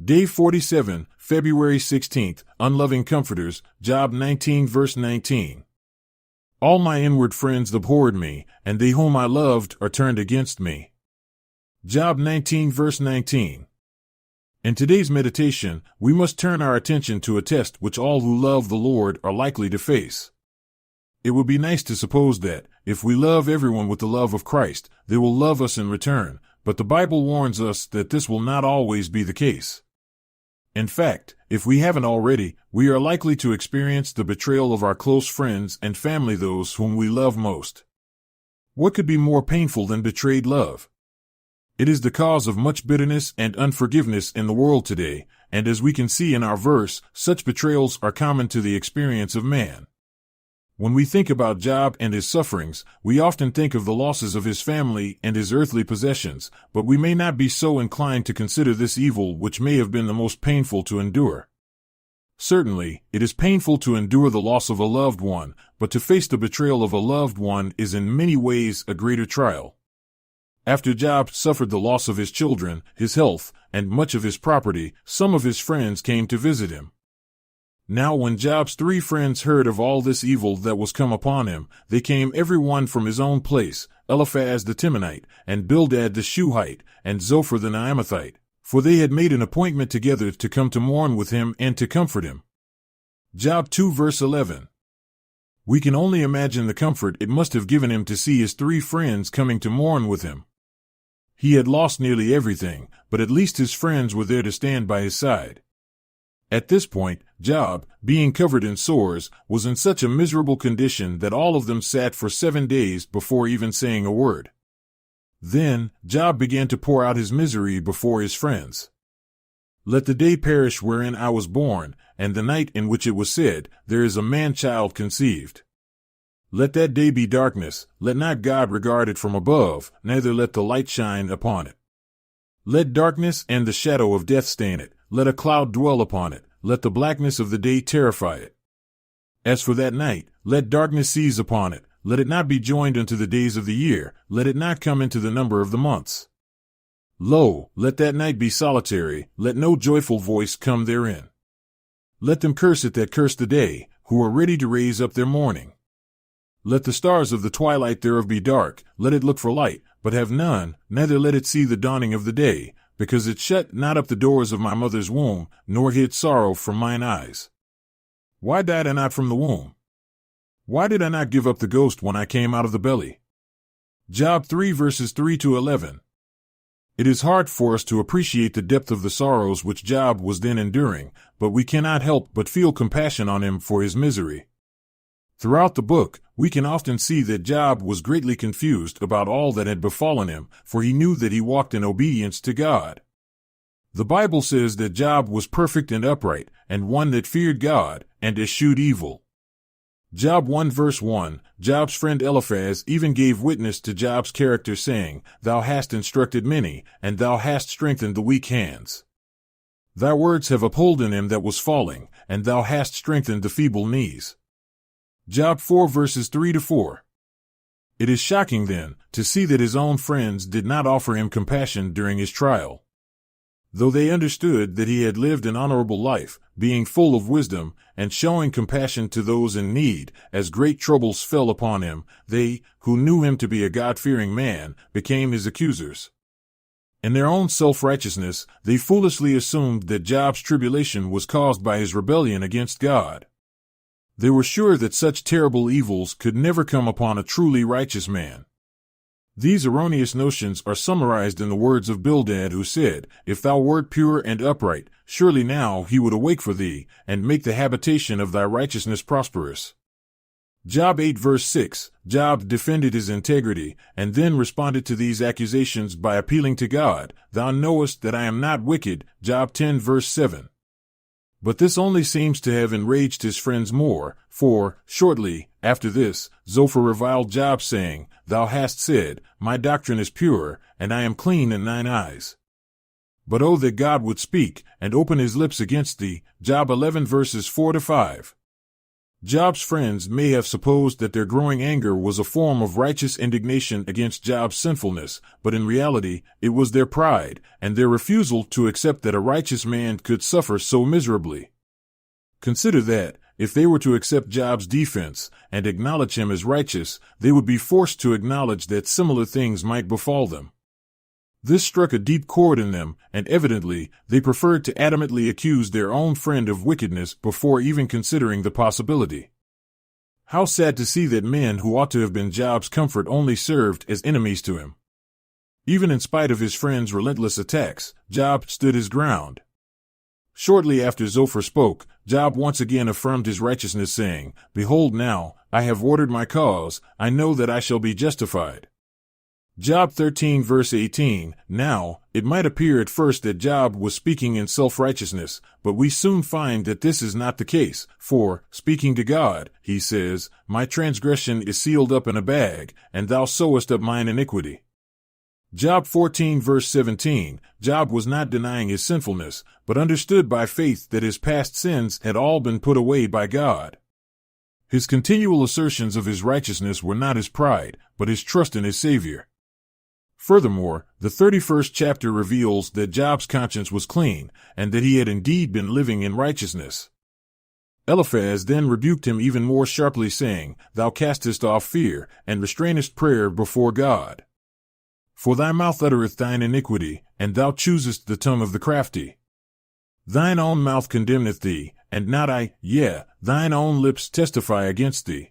Day 47, February 16th, Unloving Comforters, Job 19 verse 19. All my inward friends abhorred me, and they whom I loved are turned against me. Job 19 verse 19. In today's meditation, we must turn our attention to a test which all who love the Lord are likely to face. It would be nice to suppose that, if we love everyone with the love of Christ, they will love us in return, but the Bible warns us that this will not always be the case. In fact, if we haven't already, we are likely to experience the betrayal of our close friends and family, those whom we love most. What could be more painful than betrayed love? It is the cause of much bitterness and unforgiveness in the world today, and as we can see in our verse, such betrayals are common to the experience of man. When we think about Job and his sufferings, we often think of the losses of his family and his earthly possessions, but we may not be so inclined to consider this evil which may have been the most painful to endure. Certainly, it is painful to endure the loss of a loved one, but to face the betrayal of a loved one is in many ways a greater trial. After Job suffered the loss of his children, his health, and much of his property, some of his friends came to visit him. Now when Job's 3 friends heard of all this evil that was come upon him, they came every one from his own place, Eliphaz the Temanite, and Bildad the Shuhite, and Zophar the Naamathite, for they had made an appointment together to come to mourn with him and to comfort him. Job 2 verse 11. We can only imagine the comfort it must have given him to see his 3 friends coming to mourn with him. He had lost nearly everything, but at least his friends were there to stand by his side. At this point, Job, being covered in sores, was in such a miserable condition that all of them sat for 7 days before even saying a word. Then, Job began to pour out his misery before his friends. Let the day perish wherein I was born, and the night in which it was said, there is a man-child conceived. Let that day be darkness, let not God regard it from above, neither let the light shine upon it. Let darkness and the shadow of death stain it, let a cloud dwell upon it, let the blackness of the day terrify it. As for that night, let darkness seize upon it, let it not be joined unto the days of the year, let it not come into the number of the months. Lo, let that night be solitary, let no joyful voice come therein. Let them curse it that curse the day, who are ready to raise up their mourning. Let the stars of the twilight thereof be dark, let it look for light, but have none, neither let it see the dawning of the day, because it shut not up the doors of my mother's womb, nor hid sorrow from mine eyes. Why died I not from the womb? Why did I not give up the ghost when I came out of the belly? Job 3 verses 3 to 11. It is hard for us to appreciate the depth of the sorrows which Job was then enduring, but we cannot help but feel compassion on him for his misery. Throughout the book, we can often see that Job was greatly confused about all that had befallen him, for he knew that he walked in obedience to God. The Bible says that Job was perfect and upright, and one that feared God, and eschewed evil. Job 1 verse 1, Job's friend Eliphaz even gave witness to Job's character, saying, Thou hast instructed many, and thou hast strengthened the weak hands. Thy words have upholden him that was falling, and thou hast strengthened the feeble knees. Job 4 verses 3 to 4. It is shocking then, to see that his own friends did not offer him compassion during his trial. Though they understood that he had lived an honorable life, being full of wisdom, and showing compassion to those in need, as great troubles fell upon him, they, who knew him to be a God-fearing man, became his accusers. In their own self-righteousness, they foolishly assumed that Job's tribulation was caused by his rebellion against God. They were sure that such terrible evils could never come upon a truly righteous man. These erroneous notions are summarized in the words of Bildad, who said, If thou wert pure and upright, surely now he would awake for thee, and make the habitation of thy righteousness prosperous. Job 8 verse 6, Job defended his integrity, and then responded to these accusations by appealing to God, Thou knowest that I am not wicked, Job 10 verse 7. But this only seems to have enraged his friends more, for, shortly after this, Zophar reviled Job, saying, Thou hast said, My doctrine is pure, and I am clean in thine eyes. But oh that God would speak, and open his lips against thee, Job 11 verses 4 to 5. Job's friends may have supposed that their growing anger was a form of righteous indignation against Job's sinfulness, but in reality, it was their pride and their refusal to accept that a righteous man could suffer so miserably. Consider that, if they were to accept Job's defense and acknowledge him as righteous, they would be forced to acknowledge that similar things might befall them. This struck a deep chord in them, and evidently, they preferred to adamantly accuse their own friend of wickedness before even considering the possibility. How sad to see that men who ought to have been Job's comfort only served as enemies to him. Even in spite of his friend's relentless attacks, Job stood his ground. Shortly after Zophar spoke, Job once again affirmed his righteousness, saying, "Behold now, I have ordered my cause, I know that I shall be justified." Job 13 verse 18. Now, it might appear at first that Job was speaking in self-righteousness, but we soon find that this is not the case, for, speaking to God, he says, "My transgression is sealed up in a bag, and thou sewest up mine iniquity." Job 14 verse 17. Job was not denying his sinfulness, but understood by faith that his past sins had all been put away by God. His continual assertions of his righteousness were not his pride, but his trust in his Savior. Furthermore, the 31st chapter reveals that Job's conscience was clean, and that he had indeed been living in righteousness. Eliphaz then rebuked him even more sharply, saying, "Thou castest off fear, and restrainest prayer before God. For thy mouth uttereth thine iniquity, and thou choosest the tongue of the crafty. Thine own mouth condemneth thee, and not I, yea, thine own lips testify against thee."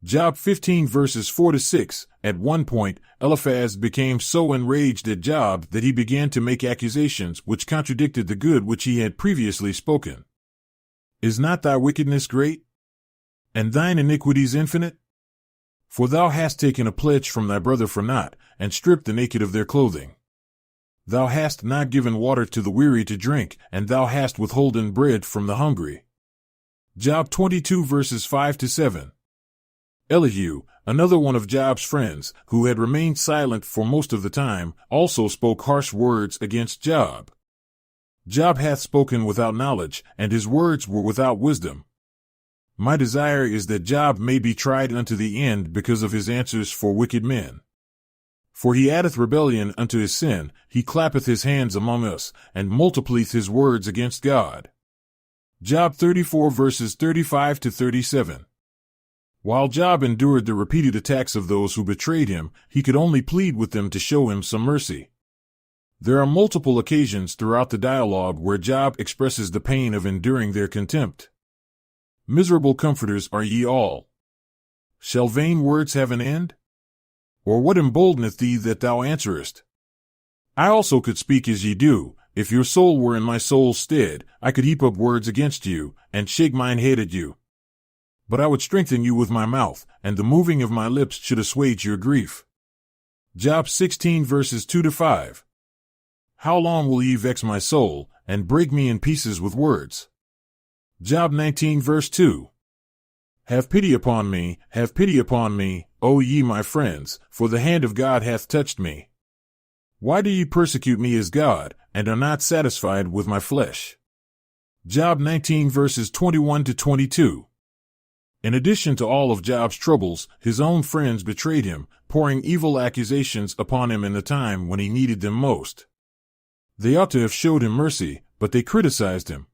Job 15 verses 4-6. At one point, Eliphaz became so enraged at Job that he began to make accusations which contradicted the good which he had previously spoken. "Is not thy wickedness great? And thine iniquities infinite? For thou hast taken a pledge from thy brother for naught, and stripped the naked of their clothing. Thou hast not given water to the weary to drink, and thou hast withholden bread from the hungry." Job 22 verses 5-7. Elihu, another one of Job's friends, who had remained silent for most of the time, also spoke harsh words against Job. "Job hath spoken without knowledge, and his words were without wisdom. My desire is that Job may be tried unto the end because of his answers for wicked men. For he addeth rebellion unto his sin, he clappeth his hands among us, and multiplieth his words against God." Job 34 verses 35-37. While Job endured the repeated attacks of those who betrayed him, he could only plead with them to show him some mercy. There are multiple occasions throughout the dialogue where Job expresses the pain of enduring their contempt. "Miserable comforters are ye all. Shall vain words have an end? Or what emboldeneth thee that thou answerest? I also could speak as ye do. If your soul were in my soul's stead, I could heap up words against you, and shake mine head at you. But I would strengthen you with my mouth, and the moving of my lips should assuage your grief." Job 16 verses 2-5. "How long will ye vex my soul, and break me in pieces with words?" Job 19 verse 2. Have pity upon me, O ye my friends, for the hand of God hath touched me. Why do ye persecute me as God, and are not satisfied with my flesh?" Job 19 verses 21-22. In addition to all of Job's troubles, his own friends betrayed him, pouring evil accusations upon him in the time when he needed them most. They ought to have showed him mercy, but they criticized him.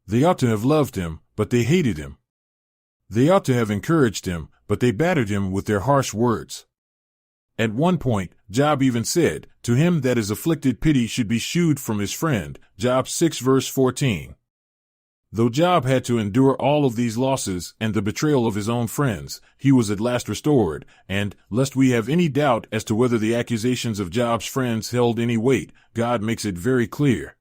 They ought to have loved him, but they hated him. They ought to have encouraged him, but they battered him with their harsh words. At one point, Job even said, "To him that is afflicted pity should be shewed from his friend." Job 6 verse 14. Though Job had to endure all of these losses and the betrayal of his own friends, he was at last restored, and, lest we have any doubt as to whether the accusations of Job's friends held any weight, God makes it very clear.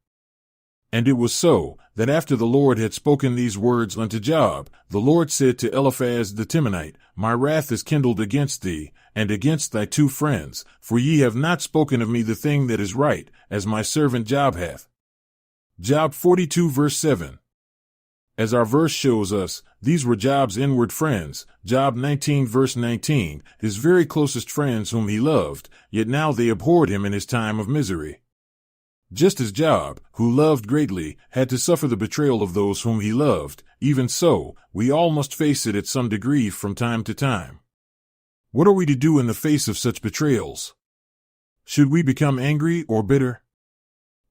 "And it was so, that after the Lord had spoken these words unto Job, the Lord said to Eliphaz the Temanite, My wrath is kindled against thee, and against thy two friends, for ye have not spoken of me the thing that is right, as my servant Job hath." Job 42 verse 7. As our verse shows us, these were Job's inward friends. Job 19 verse 19, his very closest friends whom he loved, yet now they abhorred him in his time of misery. Just as Job, who loved greatly, had to suffer the betrayal of those whom he loved, even so, we all must face it at some degree from time to time. What are we to do in the face of such betrayals? Should we become angry or bitter?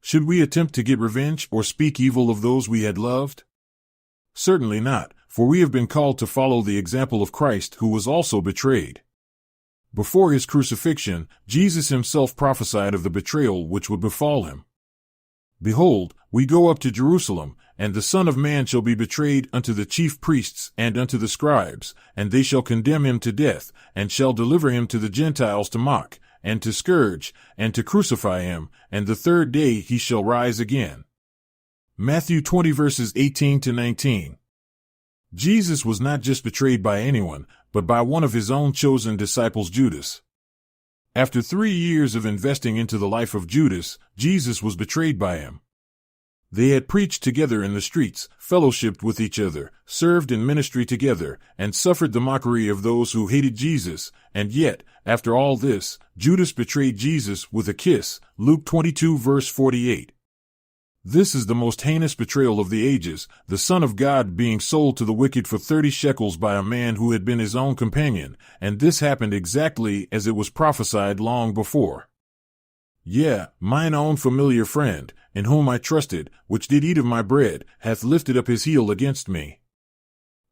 Should we attempt to get revenge or speak evil of those we had loved? Certainly not, for we have been called to follow the example of Christ, who was also betrayed. Before his crucifixion, Jesus himself prophesied of the betrayal which would befall him. Behold, we go up to Jerusalem, and the Son of Man shall be betrayed unto the chief priests and unto the scribes, and they shall condemn him to death, and shall deliver him to the Gentiles to mock, and to scourge, and to crucify him, and the third day he shall rise again. Matthew 20 verses 18 to 19. Jesus was not just betrayed by anyone, but by one of his own chosen disciples, Judas. After 3 years of investing into the life of Judas, Jesus was betrayed by him. They had preached together in the streets, fellowshipped with each other, served in ministry together, and suffered the mockery of those who hated Jesus, and yet, after all this, Judas betrayed Jesus with a kiss, Luke 22 verse 48. This is the most heinous betrayal of the ages, the Son of God being sold to the wicked for 30 shekels by a man who had been his own companion, and this happened exactly as it was prophesied long before. Yea, mine own familiar friend, in whom I trusted, which did eat of my bread, hath lifted up his heel against me.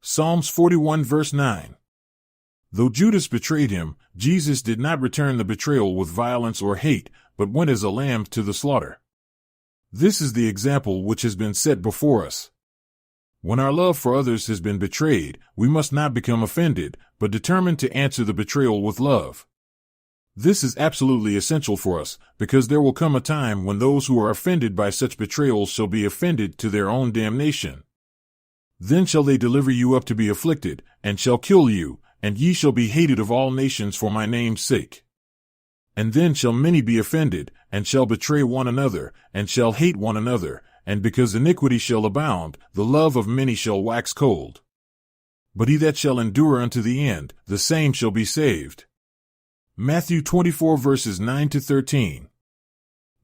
Psalms 41 verse 9. Though Judas betrayed him, Jesus did not return the betrayal with violence or hate, but went as a lamb to the slaughter. This is the example which has been set before us. When our love for others has been betrayed, we must not become offended, but determined to answer the betrayal with love. This is absolutely essential for us, because there will come a time when those who are offended by such betrayals shall be offended to their own damnation. Then shall they deliver you up to be afflicted, and shall kill you, and ye shall be hated of all nations for my name's sake. And then shall many be offended, and shall betray one another, and shall hate one another, and because iniquity shall abound, the love of many shall wax cold. But he that shall endure unto the end, the same shall be saved. Matthew 24 verses 9 to 13.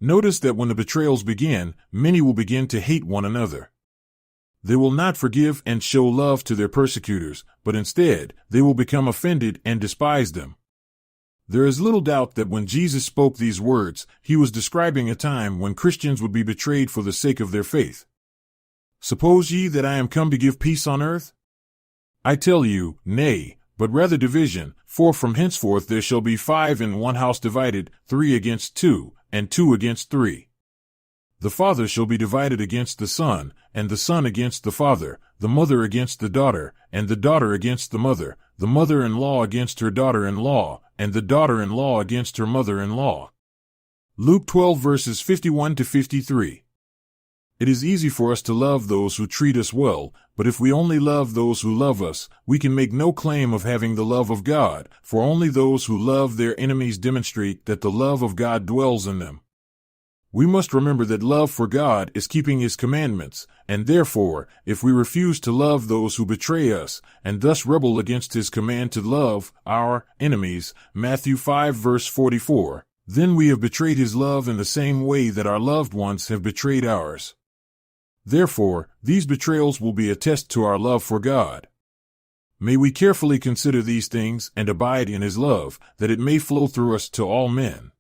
Notice that when the betrayals begin, many will begin to hate one another. They will not forgive and show love to their persecutors, but instead, they will become offended and despise them. There is little doubt that when Jesus spoke these words, he was describing a time when Christians would be betrayed for the sake of their faith. Suppose ye that I am come to give peace on earth? I tell you, nay, but rather division, for from henceforth there shall be 5 in one house divided, 3 against 2, and 2 against 3. The father shall be divided against the son, and the son against the father, the mother against the daughter, and the daughter against the mother-in-law against her daughter-in-law, and the daughter-in-law against her mother-in-law. Luke 12 verses 51 to 53. It is easy for us to love those who treat us well, but if we only love those who love us, we can make no claim of having the love of God, for only those who love their enemies demonstrate that the love of God dwells in them. We must remember that love for God is keeping His commandments, and therefore, if we refuse to love those who betray us, and thus rebel against His command to love our enemies, Matthew 5 verse 44, then we have betrayed His love in the same way that our loved ones have betrayed ours. Therefore, these betrayals will be a test to our love for God. May we carefully consider these things and abide in His love, that it may flow through us to all men.